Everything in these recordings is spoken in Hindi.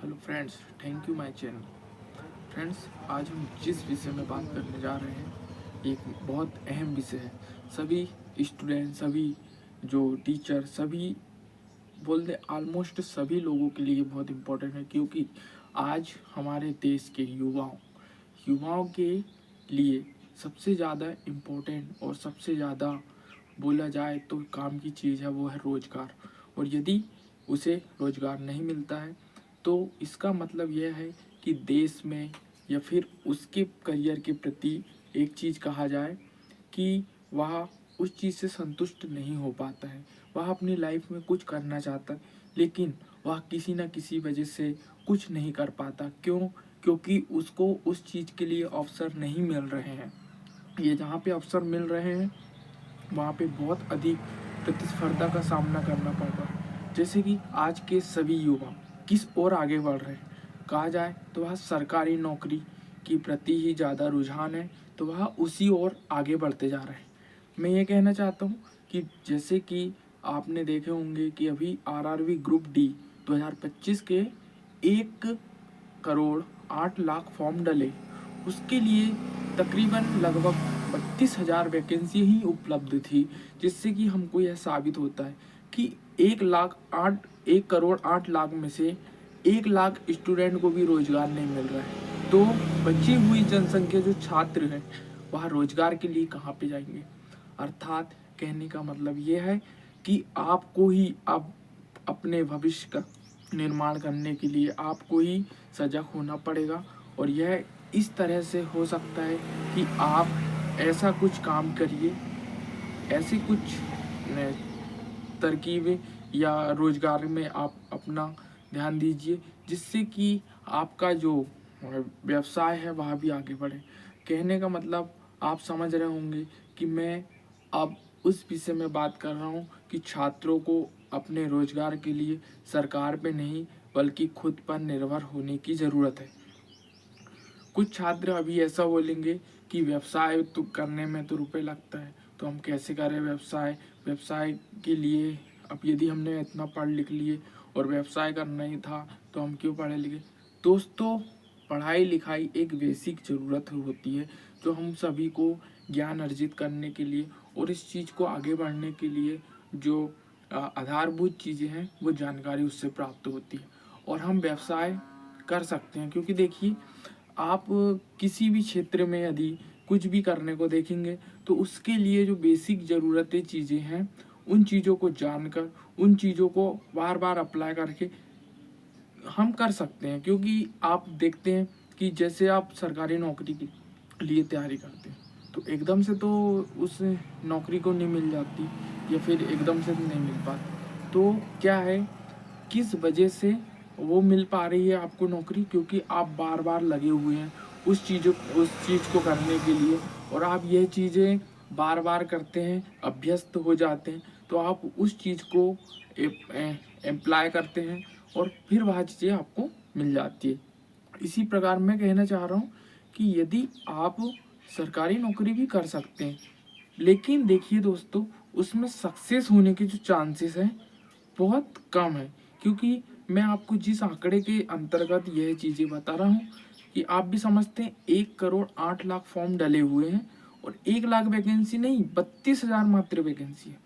Hello friends, thank you my channel. Friends, आज हम जिस विषय में बात करने जा रहे हैं एक बहुत अहम विषय है। सभी स्टूडेंट, सभी जो टीचर, सभी बोल दे ऑलमोस्ट सभी लोगों के लिए बहुत इम्पोर्टेंट है, क्योंकि आज हमारे देश के युवाओं के लिए सबसे ज़्यादा इम्पोर्टेंट और सबसे ज़्यादा बोला जाए तो काम की चीज़ है, वो है रोज़गार। और यदि उसे रोज़गार नहीं मिलता है तो इसका मतलब यह है कि देश में या फिर उसके करियर के प्रति एक चीज़ कहा जाए कि वह उस चीज़ से संतुष्ट नहीं हो पाता है। वह अपनी लाइफ में कुछ करना चाहता है, लेकिन वह किसी न किसी वजह से कुछ नहीं कर पाता। क्यों? क्योंकि उसको उस चीज़ के लिए अवसर नहीं मिल रहे हैं। ये जहाँ पे अवसर मिल रहे हैं वहाँ पे बहुत अधिक प्रतिस्पर्धा का सामना करना पड़ रहा है। जैसे कि आज के सभी युवा किस ओर आगे बढ़ रहे हैं, कहा जाए तो वह सरकारी नौकरी के प्रति ही ज़्यादा रुझान है, तो वह उसी ओर आगे बढ़ते जा रहे हैं। मैं ये कहना चाहता हूँ कि जैसे कि आपने देखे होंगे कि अभी आरआरबी ग्रुप डी 2025 के 1 करोड़ 8 लाख फॉर्म डले। उसके लिए तकरीबन लगभग 32,000 वैकेंसी ही उपलब्ध थी, जिससे कि हमको यह साबित होता है कि 1 करोड़ 8 लाख में से 1 लाख स्टूडेंट को भी रोजगार नहीं मिल रहा है। तो बची हुई जनसंख्या जो छात्र हैं वह रोजगार के लिए कहाँ पे जाएंगे? अर्थात कहने का मतलब यह है कि आपको ही अब अपने भविष्य का निर्माण करने के लिए आपको ही सजग होना पड़ेगा। और यह इस तरह से हो सकता है कि आप ऐसा कुछ काम करिए, ऐसी कुछ तरकीबें या रोजगार में आप अपना ध्यान दीजिए, जिससे कि आपका जो व्यवसाय है वह भी आगे बढ़े। कहने का मतलब आप समझ रहे होंगे कि मैं अब उस विषय में बात कर रहा हूँ कि छात्रों को अपने रोजगार के लिए सरकार पे नहीं बल्कि खुद पर निर्भर होने की ज़रूरत है। कुछ छात्र अभी ऐसा बोलेंगे कि व्यवसाय तो करने में तो रुपए लगता है, तो हम कैसे करें व्यवसाय? व्यवसाय के लिए अब यदि हमने इतना पढ़ लिख लिए और व्यवसाय करना ही था तो हम क्यों पढ़े लिखे? दोस्तों, पढ़ाई लिखाई एक बेसिक ज़रूरत होती है जो हम सभी को ज्ञान अर्जित करने के लिए और इस चीज़ को आगे बढ़ने के लिए जो आधारभूत चीज़ें हैं वो जानकारी उससे प्राप्त होती है। और हम व्यवसाय कर सकते हैं, क्योंकि देखिए आप किसी भी क्षेत्र में यदि कुछ भी करने को देखेंगे तो उसके लिए जो बेसिक ज़रूरतें चीज़ें हैं उन चीज़ों को जानकर उन चीज़ों को बार बार अप्लाई करके हम कर सकते हैं। क्योंकि आप देखते हैं कि जैसे आप सरकारी नौकरी के लिए तैयारी करते हैं तो एकदम से तो उस नौकरी को नहीं मिल जाती, या फिर एकदम से नहीं मिल पाती। तो क्या है, किस वजह से वो मिल पा रही है आपको नौकरी? क्योंकि आप बार बार लगे हुए हैं उस चीज़ को करने के लिए, और आप यह चीज़ें बार बार करते हैं, अभ्यस्त हो जाते हैं, तो आप उस चीज़ को एम्प्लॉय करते हैं और फिर वह चीज़ें आपको मिल जाती है। इसी प्रकार मैं कहना चाह रहा हूँ कि यदि आप सरकारी नौकरी भी कर सकते हैं, लेकिन देखिए दोस्तों, उसमें सक्सेस होने के जो चांसेस हैं बहुत कम है। क्योंकि मैं आपको जिस आंकड़े के अंतर्गत यह चीज़ें बता रहा हूँ कि आप भी समझते हैं 1 करोड़ 8 लाख फॉर्म डले हुए हैं और 1 लाख वैकेंसी नहीं, 32,000 मात्र वैकेंसी है।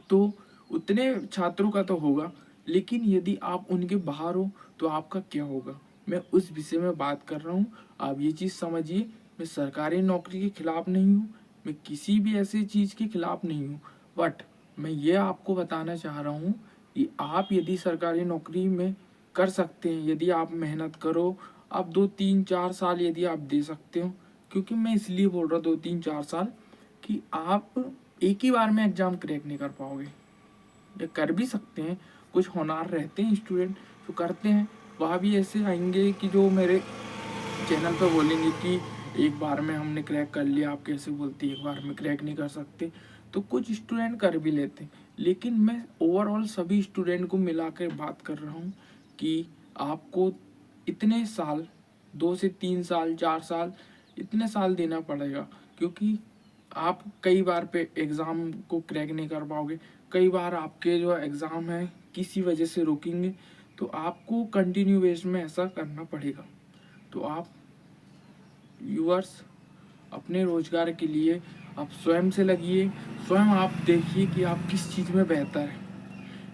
तो उतने छात्रों का तो होगा, लेकिन यदि आप उनके बाहर हो तो आपका क्या होगा? मैं उस विषय में बात कर रहा हूँ। आप ये चीज़ समझिए, मैं सरकारी नौकरी के खिलाफ नहीं हूँ, मैं किसी भी ऐसी चीज़ के खिलाफ नहीं हूँ, बट मैं ये आपको बताना चाह रहा हूँ कि आप यदि सरकारी नौकरी में कर सकते हैं, यदि आप मेहनत करो, आप 2 3 4 साल यदि आप दे सकते हो। क्योंकि मैं इसलिए बोल रहा 2 3 4 साल कि आप एक ही बार में एग्ज़ाम क्रैक नहीं कर पाओगे, या कर भी सकते हैं। कुछ होनहार रहते हैं स्टूडेंट जो करते हैं, वह भी ऐसे आएंगे कि जो मेरे चैनल पर बोलेंगे कि एक बार में हमने क्रैक कर लिया, आप कैसे बोलती एक बार में क्रैक नहीं कर सकते? तो कुछ स्टूडेंट कर भी लेते हैं, लेकिन मैं ओवरऑल सभी स्टूडेंट को मिला कर बात कर रहा हूँ कि आपको इतने साल, 2 से 3 साल 4 साल, इतने साल देना पड़ेगा। क्योंकि आप कई बार पे एग्ज़ाम को क्रैक नहीं कर पाओगे, कई बार आपके जो एग्ज़ाम है किसी वजह से रुकेंगे, तो आपको कंटिन्यू बेस में ऐसा करना पड़ेगा। तो आप व्यूअर्स अपने रोजगार के लिए आप स्वयं से लगिए, स्वयं आप देखिए कि आप किस चीज़ में बेहतर है।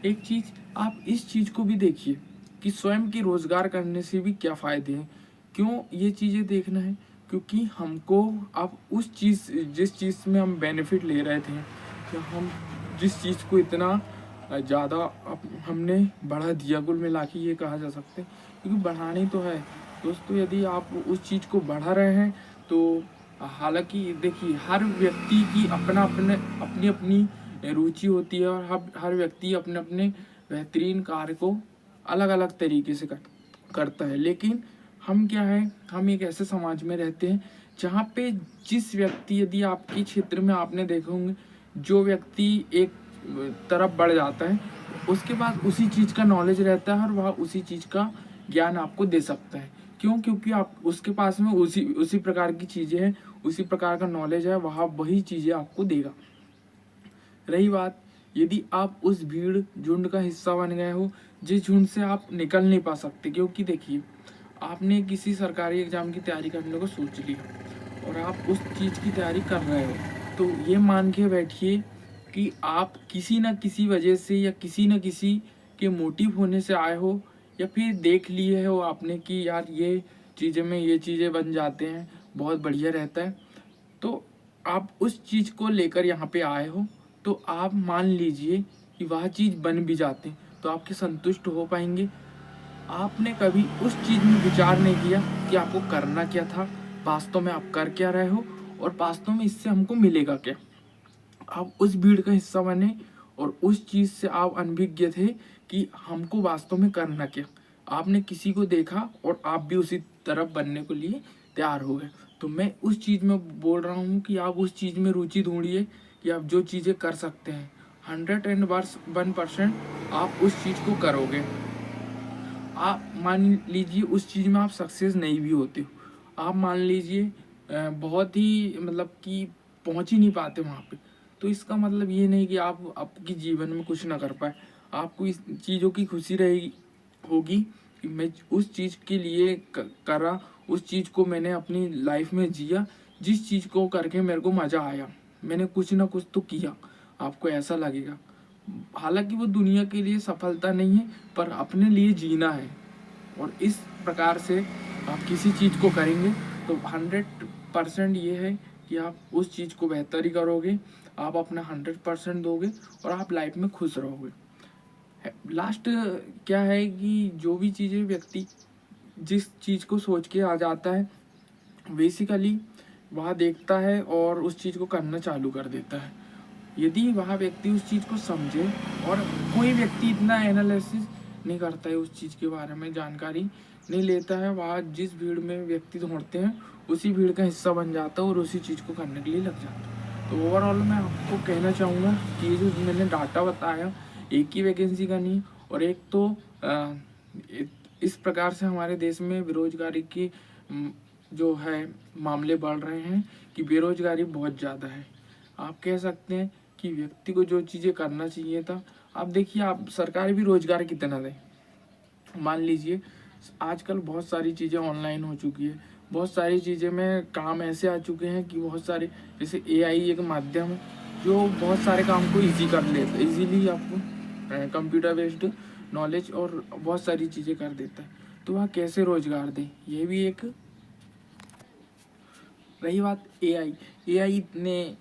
एक चीज़ आप इस चीज़ को भी देखिए कि स्वयं के रोजगार करने से भी क्या फ़ायदे हैं। क्यों ये चीज़ें देखना है? क्योंकि हमको अब उस चीज़ जिस चीज़ में हम बेनिफिट ले रहे थे, या हम जिस चीज़ को इतना ज़्यादा अब हमने बढ़ा दिया, कुल मिला के ये कहा जा सकता है, क्योंकि बढ़ानी तो है दोस्तों। यदि आप उस चीज़ को बढ़ा रहे हैं तो हालांकि देखिए हर व्यक्ति की अपनी अपनी रुचि होती है, और हर व्यक्ति अपने अपने बेहतरीन कार्य को अलग अलग तरीके से करता है। लेकिन हम क्या है, हम एक ऐसे समाज में रहते हैं जहाँ पे जिस व्यक्ति, यदि आपके क्षेत्र में आपने देखे होंगे, जो व्यक्ति एक तरफ बढ़ जाता है उसके पास उसी चीज़ का नॉलेज रहता है और वह उसी चीज़ का ज्ञान आपको दे सकता है। क्यों? क्योंकि आप उसके पास में उसी प्रकार की चीज़ें हैं, उसी प्रकार का नॉलेज है, वह वही चीज़ें आपको देगा। रही बात, यदि आप उस भीड़ झुंड का हिस्सा बन गए हो जिस झुंड से आप निकल नहीं पा सकते, क्योंकि देखिए आपने किसी सरकारी एग्जाम की तैयारी करने को सोच लिया और आप उस चीज़ की तैयारी कर रहे हो, तो ये मान के बैठिए कि आप किसी न किसी वजह से या किसी न किसी के मोटिव होने से आए हो, या फिर देख लिए हो आपने कि यार ये चीज़ें में ये चीज़ें बन जाते हैं, बहुत बढ़िया रहता है, तो आप उस चीज़ को लेकर यहाँ पे आए हो। तो आप मान लीजिए कि वह चीज़ बन भी जाते तो आपके संतुष्ट हो पाएंगे? आपने कभी उस चीज़ में विचार नहीं किया कि आपको करना क्या था, वास्तव में आप कर क्या रहे हो, और वास्तव में इससे हमको मिलेगा क्या। आप उस भीड़ का हिस्सा बने और उस चीज़ से आप अनभिज्ञ थे कि हमको वास्तव में करना क्या। आपने किसी को देखा और आप भी उसी तरफ बनने को लिए तैयार हो गए। तो मैं उस चीज़ में बोल रहा हूँ कि आप उस चीज़ में रुचि ढूंढिए कि आप जो चीज़ें कर सकते हैं 101% आप उस चीज़ को करोगे। आप मान लीजिए उस चीज़ में आप सक्सेस नहीं भी होते हो, आप मान लीजिए बहुत ही मतलब कि पहुंच ही नहीं पाते वहाँ पे, तो इसका मतलब ये नहीं कि आप आपके जीवन में कुछ ना कर पाए। आपको इस चीज़ों की खुशी रहेगी होगी कि मैं उस चीज़ के लिए करा, उस चीज़ को मैंने अपनी लाइफ में जिया, जिस चीज़ को करके मेरे को मज़ा आया, मैंने कुछ ना कुछ तो किया, आपको ऐसा लगेगा। हालांकि वो दुनिया के लिए सफलता नहीं है, पर अपने लिए जीना है। और इस प्रकार से आप किसी चीज़ को करेंगे तो 100% ये है कि आप उस चीज़ को बेहतर ही करोगे, आप अपना 100% दोगे और आप लाइफ में खुश रहोगे। लास्ट क्या है कि जो भी चीज़ें व्यक्ति जिस चीज़ को सोच के आ जाता है, बेसिकली वह देखता है और उस चीज़ को करना चालू कर देता है। यदि वह व्यक्ति उस चीज़ को समझे, और कोई व्यक्ति इतना एनालिसिस नहीं करता है, उस चीज़ के बारे में जानकारी नहीं लेता है, वह जिस भीड़ में व्यक्ति दौड़ते हैं उसी भीड़ का हिस्सा बन जाता है और उसी चीज़ को करने के लिए लग जाता है। तो ओवरऑल मैं आपको कहना चाहूँगा कि ये जो मैंने डाटा बताया, एक ही वैकेंसी का नहीं, और एक तो इस प्रकार से हमारे देश में बेरोजगारी की जो है मामले बढ़ रहे हैं कि बेरोजगारी बहुत ज़्यादा है। आप कह सकते हैं कि व्यक्ति को जो चीज़ें करना चाहिए था, आप देखिए आप सरकार भी रोजगार कितना दे। मान लीजिए आजकल बहुत सारी चीज़ें ऑनलाइन हो चुकी है, बहुत सारी चीज़ें में काम ऐसे आ चुके हैं कि बहुत सारे, जैसे एआई एक माध्यम है जो बहुत सारे काम को इजी कर लेता है, इजीली आपको कंप्यूटर बेस्ड नॉलेज और बहुत सारी चीज़ें कर देता है। तो वह कैसे रोजगार दे, ये भी एक। रही बात एआई इतने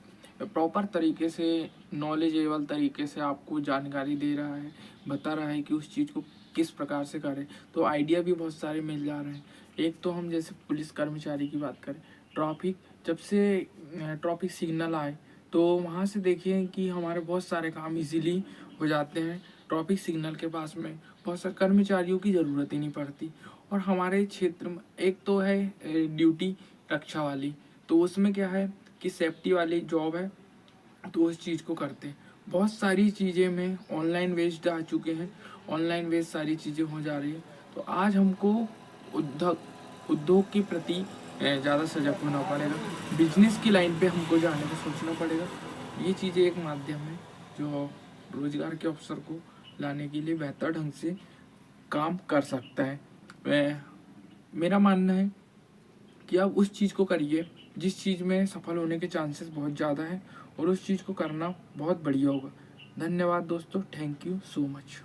प्रॉपर तरीके से, नॉलेजेबल तरीके से आपको जानकारी दे रहा है, बता रहा है कि उस चीज़ को किस प्रकार से करें, तो आइडिया भी बहुत सारे मिल जा रहे हैं। एक तो हम जैसे पुलिस कर्मचारी की बात करें, ट्रैफिक जब से ट्रैफिक सिग्नल आए तो वहाँ से देखिए कि हमारे बहुत सारे काम इजीली हो जाते हैं। ट्रैफिक सिग्नल के पास में बहुत सारे कर्मचारियों की ज़रूरत ही नहीं पड़ती। और हमारे क्षेत्र में एक तो है ड्यूटी रक्षा वाली, तो उसमें क्या है कि सेफ्टी वाली जॉब है, तो उस चीज़ को करते हैं। बहुत सारी चीज़ें में ऑनलाइन बेस्ड आ चुके हैं, ऑनलाइन बेस्ड सारी चीज़ें हो जा रही है। तो आज हमको उद्योग के प्रति ज़्यादा सजग होना पड़ेगा, बिजनेस की लाइन पे हमको जाने का सोचना पड़ेगा। ये चीज़ें एक माध्यम है जो रोज़गार के अवसर को लाने के लिए बेहतर ढंग से काम कर सकता है। मेरा मानना है कि आप उस चीज़ को करिए जिस चीज़ में सफल होने के चांसेस बहुत ज़्यादा हैं, और उस चीज़ को करना बहुत बढ़िया होगा। धन्यवाद दोस्तों, थैंक यू सो मच।